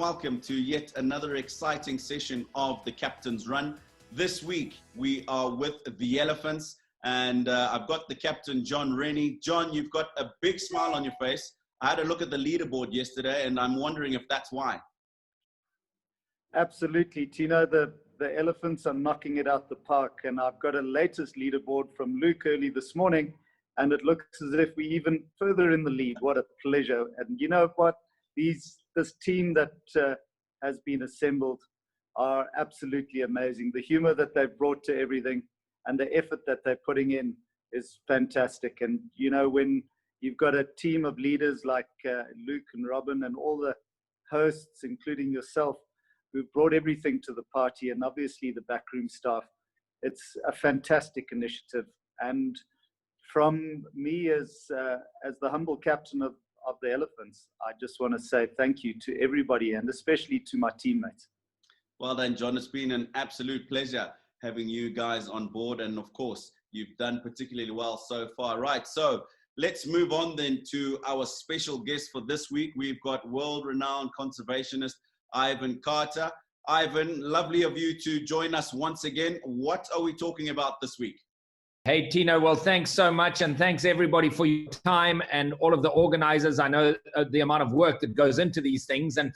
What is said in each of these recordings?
welcome to yet another exciting session of the Captain's Run. This week we are with the elephants, and I've got the captain, John Rennie. John, you've got a big smile on your face. I had a look at the leaderboard yesterday, and I'm wondering if that's why. Absolutely, Tino. The elephants are knocking it out the park, and I've got a latest leaderboard from Luke early this morning, and it looks as if we're even further in the lead. What a pleasure. And you know what? This team that has been assembled are absolutely amazing. The humor that they've brought to everything and the effort that they're putting in is fantastic. And you know, when you've got a team of leaders like Luke and Robin and all the hosts, including yourself, who've brought everything to the party, and obviously the backroom staff, it's a fantastic initiative. And from me as the humble captain of the elephants, I just want to say thank you to everybody, and especially to my teammates. Well then, John, it's been an absolute pleasure having you guys on board, and of course you've done particularly well so far. Right, so let's move on then to our special guest for this week. We've got world-renowned conservationist Ivan Carter. Ivan, lovely of you to join us once again. What are we talking about this week? Hey, Tino. Well, thanks so much. And thanks everybody for your time and all of the organizers. I know the amount of work that goes into these things. And,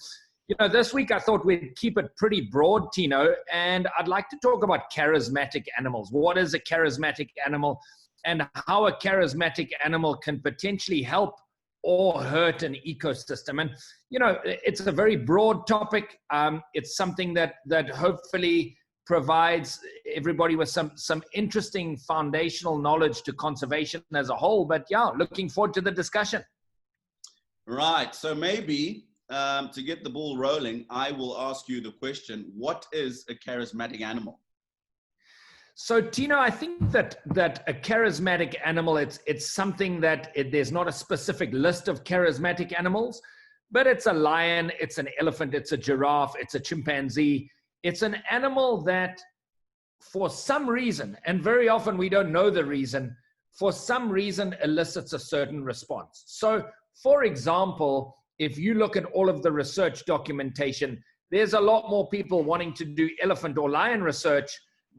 you know, this week I thought we'd keep it pretty broad, Tino. And I'd like to talk about charismatic animals. What is a charismatic animal, and how a charismatic animal can potentially help or hurt an ecosystem? And, you know, it's a very broad topic. It's something that hopefully provides everybody with some interesting foundational knowledge to conservation as a whole. But yeah, looking forward to the discussion. Right, so maybe to get the ball rolling, I will ask you the question, what is a charismatic animal? So Tino, I think that a charismatic animal, it's something that there's not a specific list of charismatic animals, but it's a lion, it's an elephant, it's a giraffe, it's a chimpanzee. It's an animal that for some reason, and very often we don't know the reason, for some reason elicits a certain response. So for example, if you look at all of the research documentation, there's a lot more people wanting to do elephant or lion research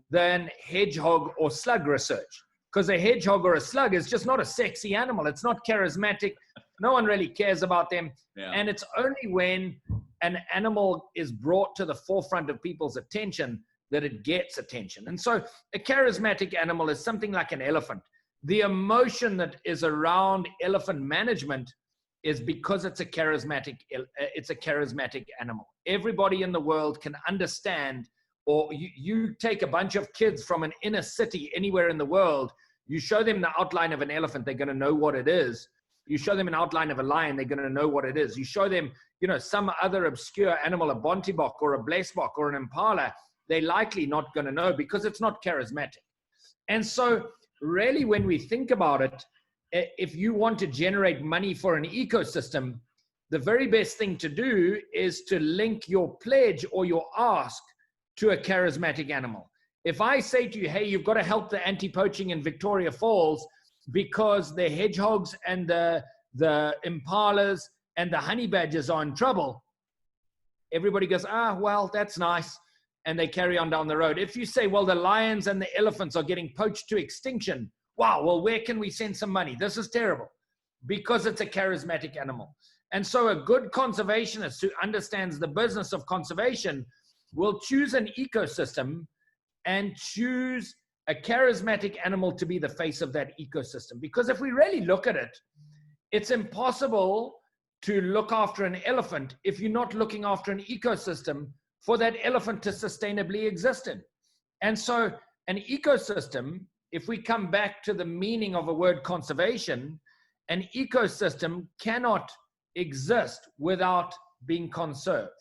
than hedgehog or slug research, because a hedgehog or a slug is just not a sexy animal. It's not charismatic. No one really cares about them. Yeah. And it's only when an animal is brought to the forefront of people's attention that it gets attention. And so a charismatic animal is something like an elephant. The emotion that is around elephant management is because it's a charismatic animal. Everybody in the world can understand. Or you take a bunch of kids from an inner city anywhere in the world, you show them the outline of an elephant, they're going to know what it is. You show them an outline of a lion, they're going to know what it is. You show them, you know, some other obscure animal, a bontebok or a blesbok or an impala, they're likely not going to know because it's not charismatic. And so really, when we think about it, if you want to generate money for an ecosystem, the very best thing to do is to link your pledge or your ask to a charismatic animal. If I say to you, hey, you've got to help the anti-poaching in Victoria Falls because the hedgehogs and the impalas and the honey badgers are in trouble, everybody goes, well, that's nice, and they carry on down the road. If you say, well, the lions and the elephants are getting poached to extinction, wow, well, where can we send some money? This is terrible, because it's a charismatic animal. And so a good conservationist who understands the business of conservation will choose an ecosystem and choose a charismatic animal to be the face of that ecosystem. Because if we really look at it, it's impossible to look after an elephant if you're not looking after an ecosystem for that elephant to sustainably exist in. And so an ecosystem, if we come back to the meaning of a word conservation, an ecosystem cannot exist without being conserved.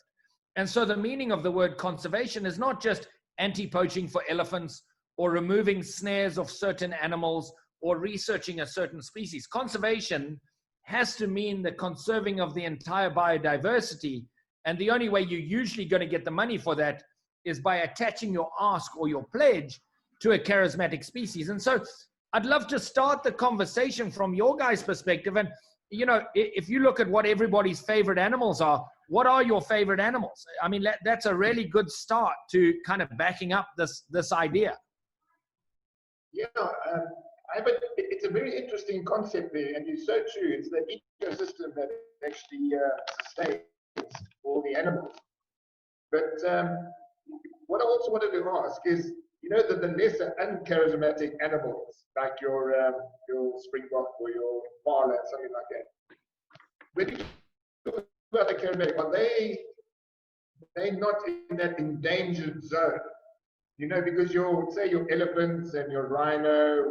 And so the meaning of the word conservation is not just anti-poaching for elephants or removing snares of certain animals or researching a certain species. Conservation has to mean the conserving of the entire biodiversity. And the only way you're usually going to get the money for that is by attaching your ask or your pledge to a charismatic species. And so I'd love to start the conversation from your guys' perspective. And, you know, if you look at what everybody's favorite animals are, what are your favorite animals? I mean, that's a really good start to kind of backing up this idea. Yeah, it's a very interesting concept there, and you're so true. It's the ecosystem that actually sustains all the animals. But what I also wanted to ask is, you know, the lesser uncharismatic animals, like your springbok or your impala, something like that. When you talk about the charismatic, are they not in that endangered zone? You know, because say your elephants and your rhino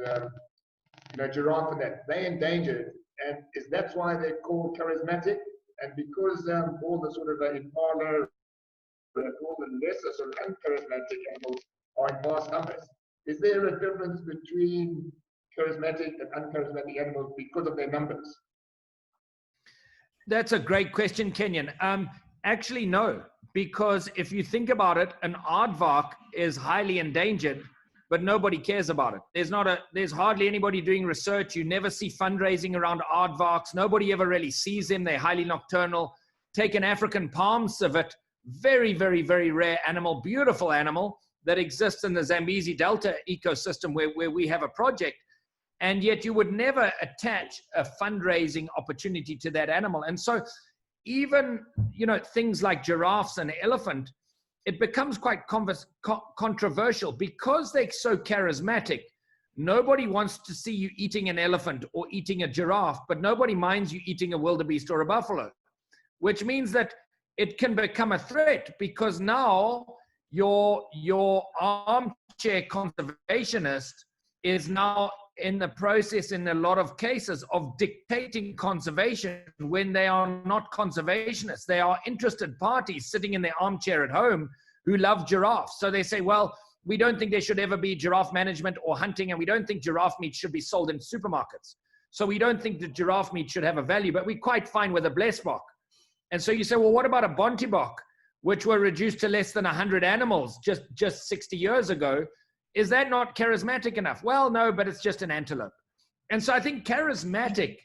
and you know, giraffe and that, they're endangered, and that's why they're called charismatic. And because all the sort of impala and all the lesser sort of uncharismatic animals are in vast numbers, is there a difference between charismatic and uncharismatic animals because of their numbers? That's a great question, Kenyon. Actually, no, because if you think about it, an aardvark is highly endangered, but nobody cares about it. There's hardly anybody doing research. You never see fundraising around aardvarks. Nobody ever really sees them. They're highly nocturnal. Take an African palm civet, very, very, very rare animal, beautiful animal that exists in the Zambezi Delta ecosystem where we have a project. And yet you would never attach a fundraising opportunity to that animal. And so even, you know, things like giraffes and elephant, it becomes quite controversial because they're so charismatic. Nobody wants to see you eating an elephant or eating a giraffe, but nobody minds you eating a wildebeest or a buffalo, which means that it can become a threat because now your armchair conservationist is now in the process, in a lot of cases, of dictating conservation when they are not conservationists. They are interested parties sitting in their armchair at home who love giraffes. So they say, well, we don't think there should ever be giraffe management or hunting, and we don't think giraffe meat should be sold in supermarkets. So we don't think that giraffe meat should have a value, but we're quite fine with a blesbok. And so you say, well, what about a bontebok, which were reduced to less than 100 animals just 60 years ago? Is that not charismatic enough? Well, no, but it's just an antelope. And so I think charismatic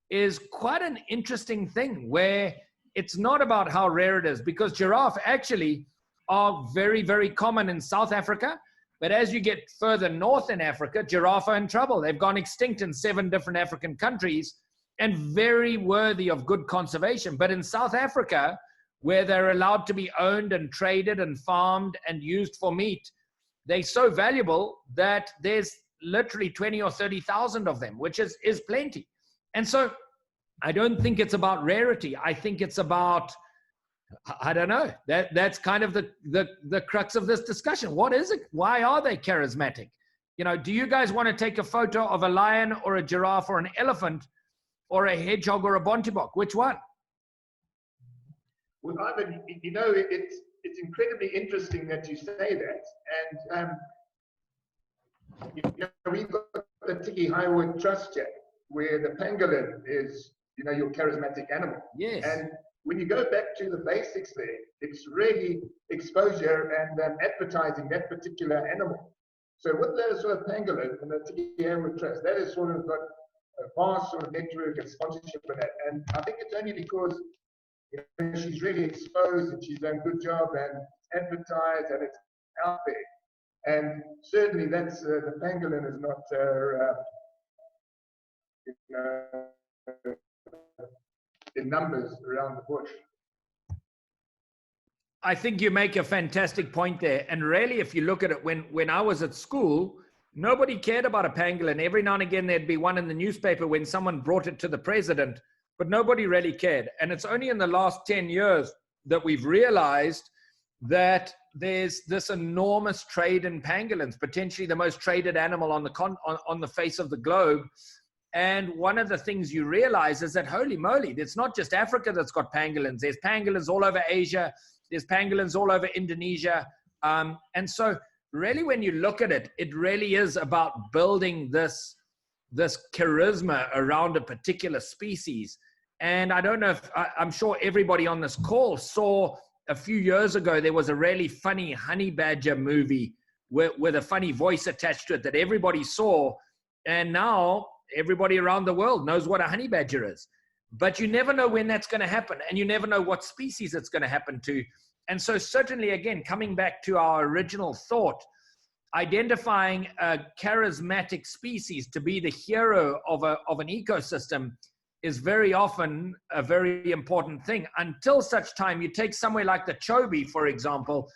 is quite an interesting thing where it's not about how rare it is, because giraffe actually are very, very common in South Africa. But as you get further north in Africa, giraffe are in trouble. They've gone extinct in 7 different African countries and very worthy of good conservation. But in South Africa, where they're allowed to be owned and traded and farmed and used for meat, they're so valuable that there's literally 20 or 30,000 of them, which is plenty. And so I don't think it's about rarity. I think it's about, I don't know, that's kind of the crux of this discussion. What is it? Why are they charismatic? You know, do you guys want to take a photo of a lion or a giraffe or an elephant or a hedgehog or a bontebok? Which one? Well, Ivan, you know, it's incredibly interesting that you say that. And you know, we've got the Tiki Highwood Trust Jack, where the pangolin is, you know, your charismatic animal. Yes. And when you go back to the basics there, it's really exposure and advertising that particular animal. So with the sort of pangolin and the Tiki Highwood Trust, that has sort of got a vast sort of network and sponsorship for that. And I think it's only because, you know, she's really exposed and she's done a good job and advertised and it's out there. And certainly that's the pangolin is not you know, in numbers around the bush. I think you make a fantastic point there. And really, if you look at it, when I was at school, nobody cared about a pangolin. Every now and again, there'd be one in the newspaper when someone brought it to the president, but nobody really cared. And it's only in the last 10 years that we've realized that there's this enormous trade in pangolins, potentially the most traded animal on the face of the globe. And one of the things you realize is that, holy moly, it's not just Africa that's got pangolins. There's pangolins all over Asia. There's pangolins all over Indonesia. And so really, when you look at it, it really is about building this charisma around a particular species. And I don't know if, I'm sure everybody on this call saw a few years ago, there was a really funny honey badger movie with a funny voice attached to it that everybody saw. And now everybody around the world knows what a honey badger is. but you never know when that's going to happen, and you never know what species it's going to happen to. And so certainly, again, coming back to our original thought, identifying a charismatic species to be the hero of an ecosystem is very often a very important thing, until such time you take somewhere like the Chobe, for example.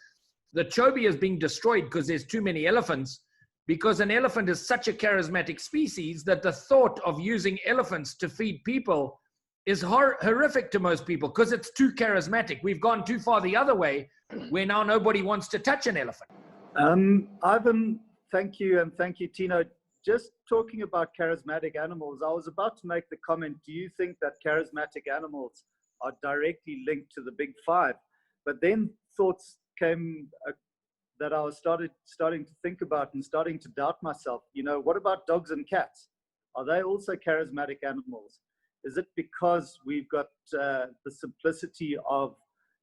The Chobe is being destroyed because there's too many elephants, because an elephant is such a charismatic species that the thought of using elephants to feed people is horrific to most people because it's too charismatic. We've gone too far the other way, where now nobody wants to touch an elephant. Ivan, thank you, and thank you, Tino. Just talking about charismatic animals, I was about to make the comment, do you think that charismatic animals are directly linked to the big five? But then thoughts came that I was starting to think about and starting to doubt myself. You know, what about dogs and cats? Are they also charismatic animals? Is it because we've got the simplicity of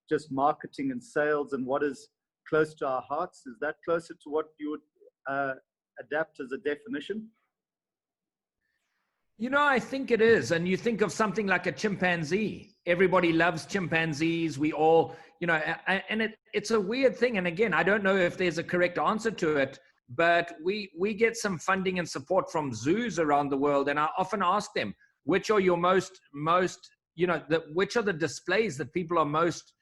just marketing and sales and what is close to our hearts? Is that closer to what you would adapt as a definition? You know, I think it is. And you think of something like a chimpanzee. Everybody loves chimpanzees. We all, you know, and it's a weird thing. And again, I don't know if there's a correct answer to it, but we get some funding and support from zoos around the world. And I often ask them, which are your most, you know, which are the displays that people are most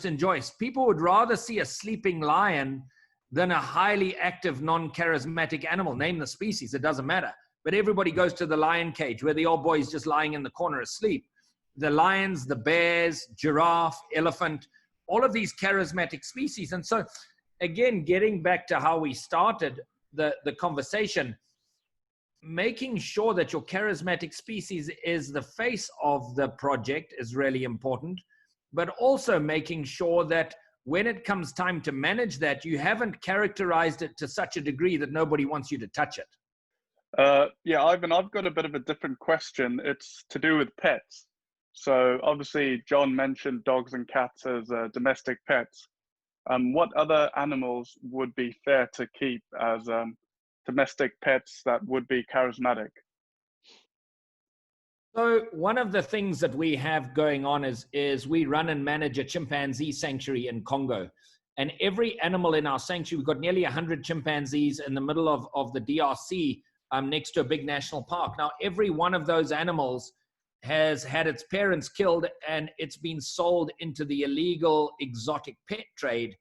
enjoy? People would rather see a sleeping lion than a highly active, non-charismatic animal. Name the species, it doesn't matter. But everybody goes to the lion cage where the old boy is just lying in the corner asleep. The lions, the bears, giraffe, elephant, all of these charismatic species. And so, again, getting back to how we started the conversation, making sure that your charismatic species is the face of the project is really important, but also making sure that when it comes time to manage that, you haven't characterized it to such a degree that nobody wants you to touch it. Yeah, Ivan, I've got a bit of a different question. It's to do with pets. So obviously, John mentioned dogs and cats as domestic pets. What other animals would be fair to keep as domestic pets that would be charismatic? So one of the things that we have going on is we run and manage a chimpanzee sanctuary in Congo. And every animal in our sanctuary, we've got nearly 100 chimpanzees in the middle of the DRC, next to a big national park. Now, every one of those animals has had its parents killed, and it's been sold into the illegal exotic pet trade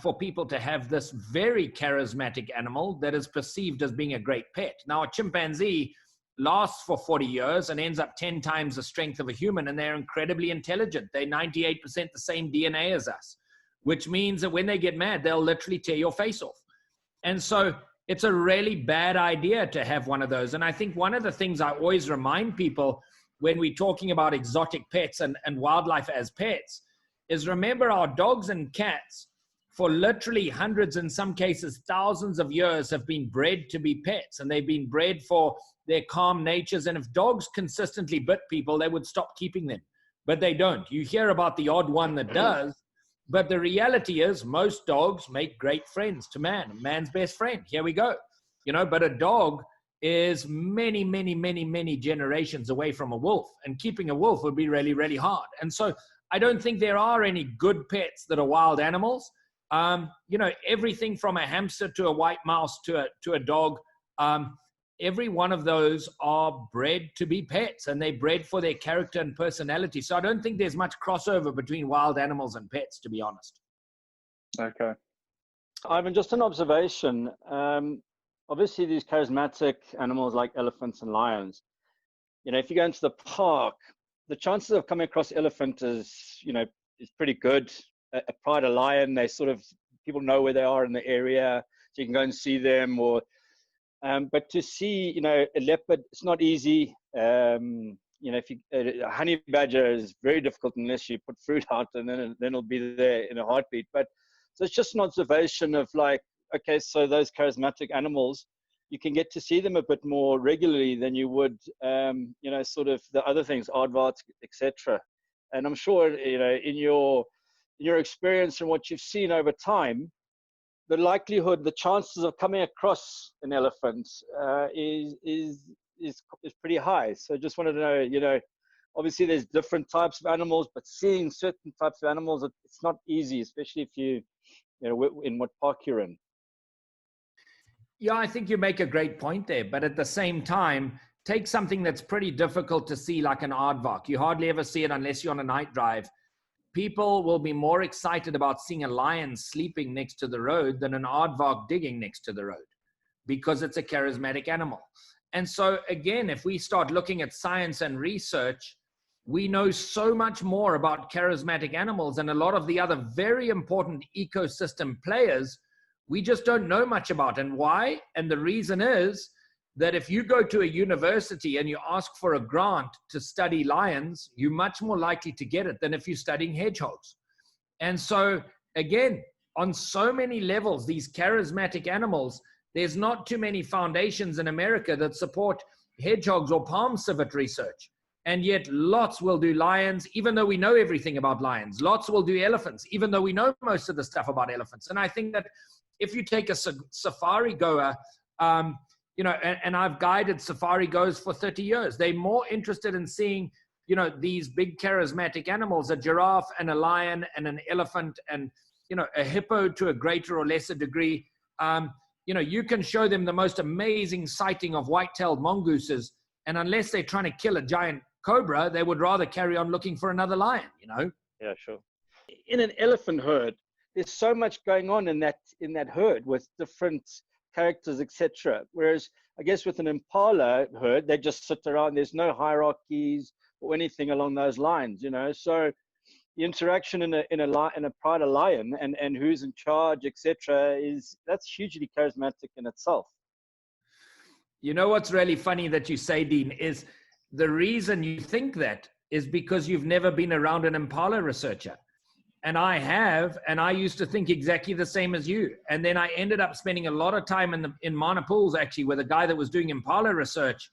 for people to have this very charismatic animal that is perceived as being a great pet. Now, a chimpanzee lasts for 40 years and ends up 10 times the strength of a human, and they're incredibly intelligent. They're 98% the same DNA as us, which means that when they get mad, they'll literally tear your face off. And so it's a really bad idea to have one of those. And I think one of the things I always remind people when we're talking about exotic pets and wildlife as pets is remember our dogs and cats for literally hundreds, in some cases thousands of years, have been bred to be pets, and they've been bred for their calm natures. And if dogs consistently bit people, they would stop keeping them, but they don't. You hear about the odd one that does, but the reality is most dogs make great friends to man, man's best friend. Here we go. You know, but a dog is many, many, many, many generations away from a wolf, and keeping a wolf would be really, really hard. And so I don't think there are any good pets that are wild animals. You know, everything from a hamster to a white mouse to a dog, every one of those are bred to be pets, and they're bred for their character and personality. So I don't think there's much crossover between wild animals and pets, to be honest. Okay. Ivan, just an observation. Obviously, these charismatic animals like elephants and lions, you know, if you go into the park, the chances of coming across elephant is pretty good. A pride of lion, they sort of, people know where they are in the area, so you can go and see them. Or but to see, you know, a leopard, it's not easy. You know, if you, a honey badger is very difficult unless you put fruit out, and then it'll be there in a heartbeat. But so it's just an observation of like, okay, so those charismatic animals, you can get to see them a bit more regularly than you would, you know, sort of the other things, aardvarks, etc. And I'm sure, you know, in your experience and what you've seen over time, the likelihood, the chances of coming across an elephant is pretty high. So just wanted to know, you know, Obviously, there's different types of animals, but seeing certain types of animals, it's not easy, especially if you know, in what park you're in. Yeah, I think you make a great point there. But at the same time, take something that's pretty difficult to see, like an aardvark. You hardly ever see it unless you're on a night drive. People will be more excited about seeing a lion sleeping next to the road than an aardvark digging next to the road, because it's a charismatic animal. And so again, if we start looking at science and research, we know so much more about charismatic animals and a lot of the other very important ecosystem players we just don't know much about. And why? And the reason is that if you go to a university and you ask for a grant to study lions, you're much more likely to get it than if you're studying hedgehogs. And so again, on so many levels, these charismatic animals, there's not too many foundations in America that support hedgehogs or palm civet research. And yet lots will do lions, even though we know everything about lions. Lots will do elephants, even though we know most of the stuff about elephants. And I think that if you take a safari goer, you know, and I've guided safari goers for 30 years, they're more interested in seeing, you know, these big charismatic animals, a giraffe and a lion and an elephant and, you know, a hippo to a greater or lesser degree. You know, you can show them the most amazing sighting of white-tailed mongooses, and unless they're trying to kill a giant cobra, they would rather carry on looking for another lion, you know? Yeah, sure. In an elephant herd, there's so much going on in that herd with different characters, etc. Whereas I guess with an impala herd, they just sit around. There's no hierarchies or anything along those lines, you know. So the interaction in a pride of lion and who's in charge, etc., that's hugely charismatic in itself. You know what's really funny that you say, Dean, is the reason you think that is because you've never been around an impala researcher. And I have, and I used to think exactly the same as you. And then I ended up spending a lot of time in Mana Pools, actually, with a guy that was doing impala research.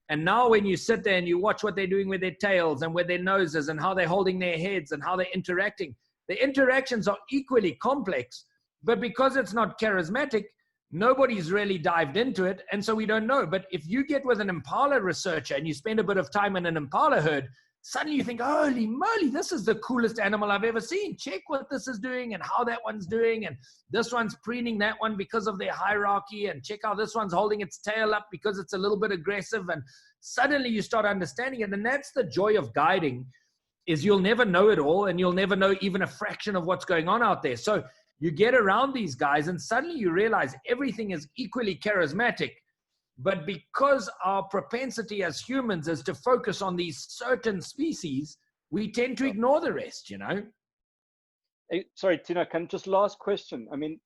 And now when you sit there and you watch what they're doing with their tails and with their noses and how they're holding their heads and how they're interacting, the interactions are equally complex. But because it's not charismatic, nobody's really dived into it, and so we don't know. But if you get with an impala researcher and you spend a bit of time in an impala herd, suddenly you think, holy moly, this is the coolest animal I've ever seen. Check what this is doing and how that one's doing, and this one's preening that one because of their hierarchy, and check how this one's holding its tail up because it's a little bit aggressive. And suddenly you start understanding it. And that's the joy of guiding, is you'll never know it all, and you'll never know even a fraction of what's going on out there. So you get around these guys and suddenly you realize everything is equally charismatic. But because our propensity as humans is to focus on these certain species, we tend to ignore the rest, you know? Hey, sorry, Tina, just last question. I mean,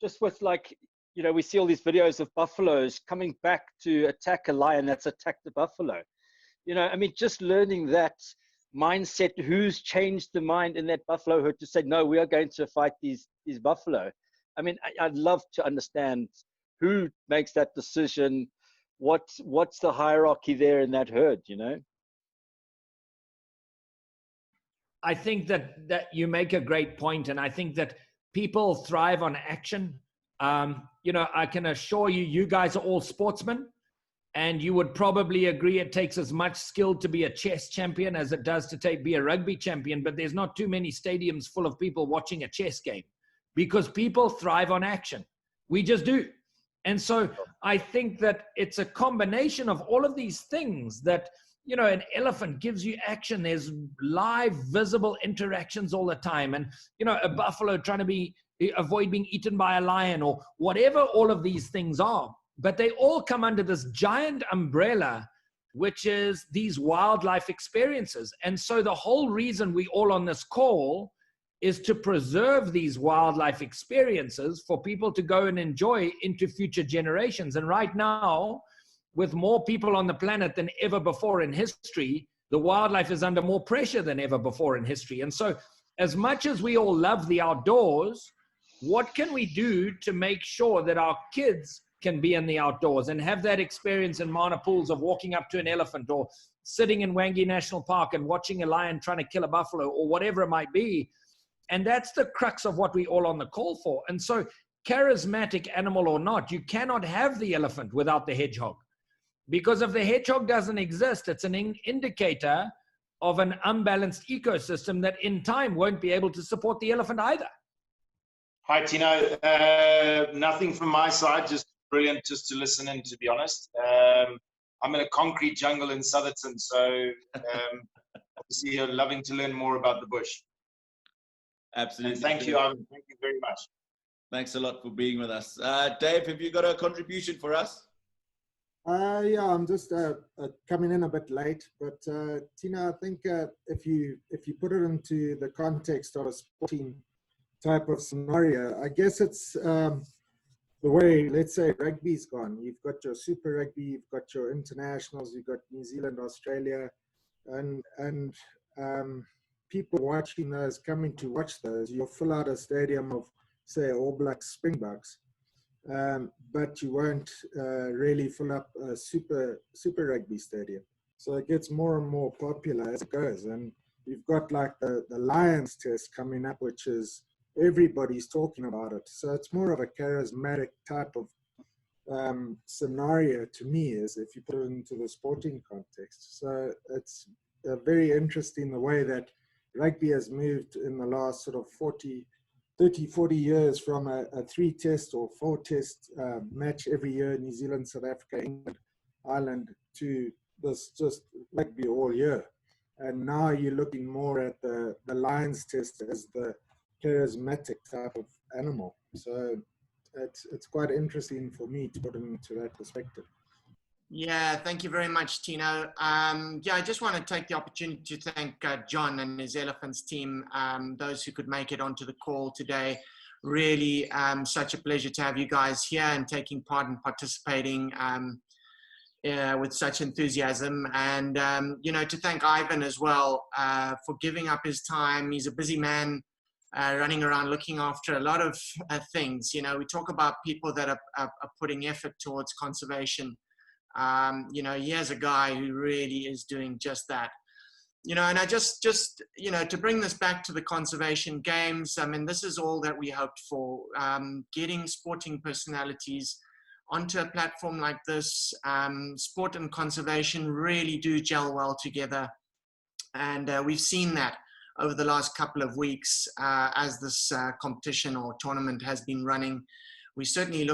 just with like, you know, we see all these videos of buffaloes coming back to attack a lion that's attacked the buffalo. You know, I mean, just learning that mindset, who's changed the mind in that buffalo herd to say, no, we are going to fight these buffalo. I mean, I'd love to understand who makes that decision, what's the hierarchy there in that herd, you know? I think that you make a great point, and I think that people thrive on action. You know, I can assure you, you guys are all sportsmen, and you would probably agree it takes as much skill to be a chess champion as it does to be a rugby champion, but there's not too many stadiums full of people watching a chess game, because people thrive on action. We just do. And so I think that it's a combination of all of these things that, you know, an elephant gives you action. There's live, visible interactions all the time. And, you know, a buffalo trying to avoid being eaten by a lion, or whatever all of these things are. But they all come under this giant umbrella, which is these wildlife experiences. And so the whole reason we all on this call is to preserve these wildlife experiences for people to go and enjoy into future generations. And right now, with more people on the planet than ever before in history, the wildlife is under more pressure than ever before in history. And so as much as we all love the outdoors, what can we do to make sure that our kids can be in the outdoors and have that experience in Mana Pools of walking up to an elephant, or sitting in Wangi National Park and watching a lion trying to kill a buffalo, or whatever it might be? And that's the crux of what we all on the call for. And so, charismatic animal or not, you cannot have the elephant without the hedgehog. Because if the hedgehog doesn't exist, it's an indicator of an unbalanced ecosystem that in time won't be able to support the elephant either. Hi, Tino. Nothing from my side, just brilliant just to listen in, to be honest. I'm in a concrete jungle in Southerton, so obviously you're loving to learn more about the bush. Absolutely. And thank you, Ivan. Thank you very much. Thanks a lot for being with us. Dave, have you got a contribution for us? Yeah, I'm just coming in a bit late, but Tina, I think if you put it into the context of a sporting type of scenario, I guess it's the way, let's say, rugby's gone. You've got your Super Rugby, you've got your internationals, you've got New Zealand, Australia, and people watching those, coming to watch those, you'll fill out a stadium of, say, All Blacks, Springboks. But you won't really fill up a Super Rugby stadium. So it gets more and more popular as it goes. And you've got like the Lions test coming up, which is everybody's talking about it. So it's more of a charismatic type of scenario to me, is if you put it into the sporting context. So it's very interesting the way that rugby has moved in the last sort of 30, 40 years from a 3-test or 4-test match every year, New Zealand, South Africa, England, Ireland, to this just rugby all year. And now you're looking more at the Lions test as the charismatic type of animal. So it's quite interesting for me to put it into that perspective. Yeah, thank you very much, Tino. Yeah, I just want to take the opportunity to thank John and his Elephants team, those who could make it onto the call today. Really such a pleasure to have you guys here and taking part and participating with such enthusiasm. And, you know, to thank Ivan as well for giving up his time. He's a busy man running around looking after a lot of things. You know, we talk about people that are putting effort towards conservation. You know, he has a guy who really is doing just that. You know, and I just, you know, to bring this back to the conservation games, I mean, this is all that we hoped for, getting sporting personalities onto a platform like this. Sport and conservation really do gel well together. And we've seen that over the last couple of weeks as this competition or tournament has been running. We certainly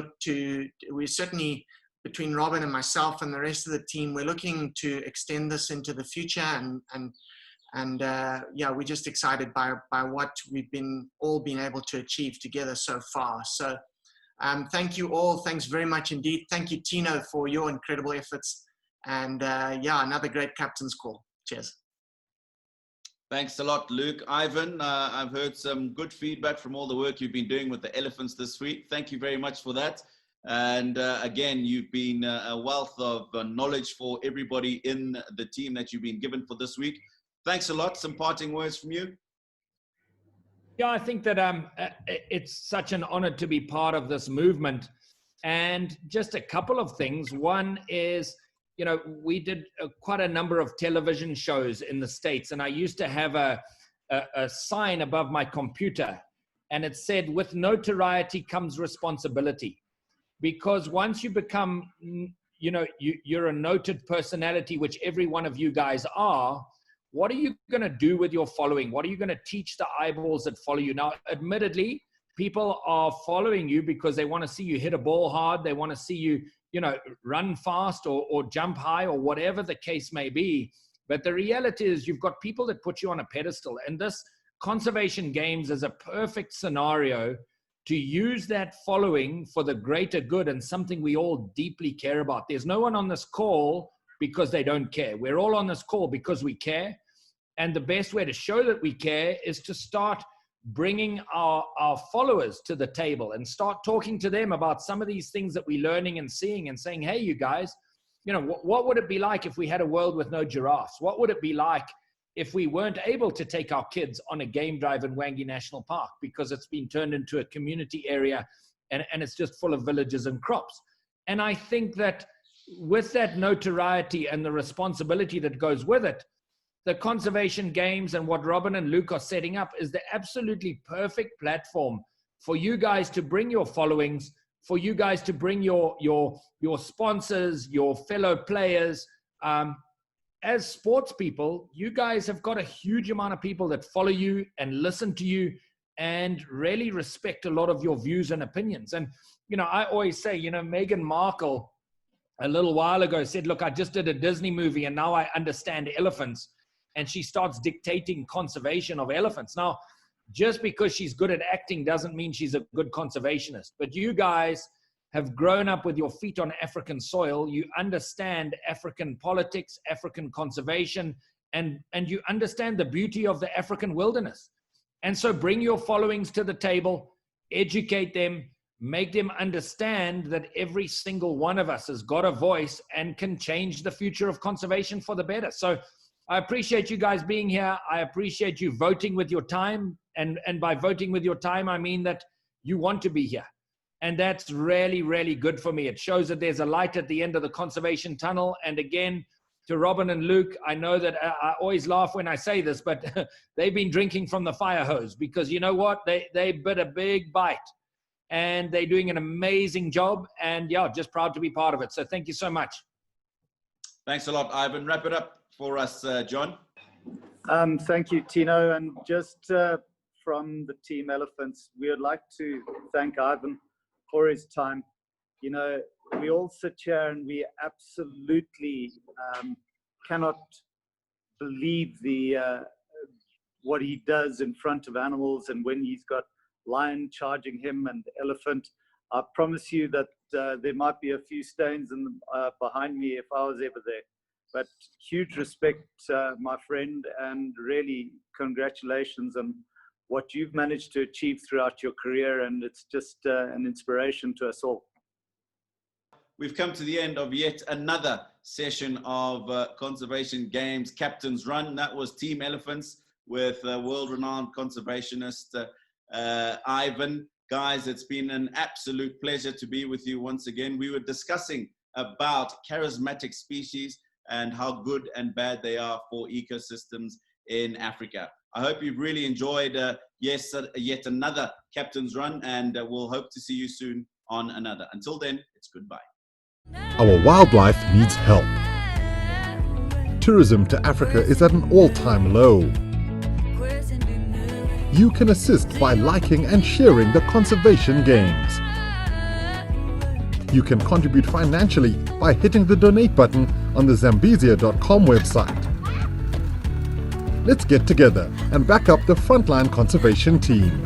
between Robin and myself and the rest of the team, we're looking to extend this into the future, and yeah, we're just excited by what we've all been able to achieve together so far. So thank you all. Thanks very much indeed. Thank you, Tino, for your incredible efforts. And yeah, another great captain's call. Cheers. Thanks a lot, Luke. Ivan, I've heard some good feedback from all the work you've been doing with the elephants this week. Thank you very much for that. And again, you've been a wealth of knowledge for everybody in the team that you've been given for this week. Thanks a lot. Some parting words from you? Yeah, I think that it's such an honor to be part of this movement. And just a couple of things. One is, you know, we did quite a number of television shows in the States, and I used to have a sign above my computer, and it said, "With notoriety comes responsibility." Because once you become, you know, you're a noted personality, which every one of you guys are, what are you going to do with your following? What are you going to teach the eyeballs that follow you? Now, admittedly, people are following you because they want to see you hit a ball hard. They want to see you, you know, run fast or jump high or whatever the case may be. But the reality is you've got people that put you on a pedestal. And this conservation games is a perfect scenario to use that following for the greater good and something we all deeply care about. There's no one on this call because they don't care. We're all on this call because we care. And the best way to show that we care is to start bringing our followers to the table and start talking to them about some of these things that we're learning and seeing and saying, hey, you guys, you know, what would it be like if we had a world with no giraffes? What would it be like if we weren't able to take our kids on a game drive in Wangi National Park because it's been turned into a community area and it's just full of villages and crops? And I think that with that notoriety and the responsibility that goes with it, the conservation games and what Robin and Luke are setting up is the absolutely perfect platform for you guys to bring your followings, for you guys to bring your sponsors, your fellow players, as sports people, you guys have got a huge amount of people that follow you and listen to you and really respect a lot of your views and opinions. And, I always say, Meghan Markle a little while ago said, look, I just did a Disney movie and now I understand elephants. And she starts dictating conservation of elephants. Now, just because she's good at acting doesn't mean she's a good conservationist. But you guys have grown up with your feet on African soil. You understand African politics, African conservation, and you understand the beauty of the African wilderness. And so bring your followings to the table, educate them, make them understand that every single one of us has got a voice and can change the future of conservation for the better. So I appreciate you guys being here. I appreciate you voting with your time. And by voting with your time, I mean that you want to be here. And that's really, really good for me. It shows that there's a light at the end of the conservation tunnel. And again, to Robin and Luke, I know that I always laugh when I say this, but they've been drinking from the fire hose, because you know what? They bit a big bite and they're doing an amazing job. And yeah, just proud to be part of it. So thank you so much. Thanks a lot, Ivan. Wrap it up for us, John. Thank you, Tino. And just from the Team Elephants, we would like to thank Ivan for his time. We all sit here and we absolutely cannot believe what he does in front of animals, and when he's got lion charging him and elephant. I promise you that there might be a few stones behind me if I was ever there. But huge respect, my friend, and really congratulations on what you've managed to achieve throughout your career, and it's just an inspiration to us all. We've come to the end of yet another session of Conservation Games Captain's Run. That was Team Elephants with world-renowned conservationist Ivan. Guys, it's been an absolute pleasure to be with you once again. We were discussing about charismatic species and how good and bad they are for ecosystems in Africa. I hope you've really enjoyed yet another Captain's Run, and we'll hope to see you soon on another. Until then, it's goodbye. Our wildlife needs help. Tourism to Africa is at an all-time low. You can assist by liking and sharing the Conservation Games. You can contribute financially by hitting the donate button on the Zambezia.com website. Let's get together and back up the frontline conservation team.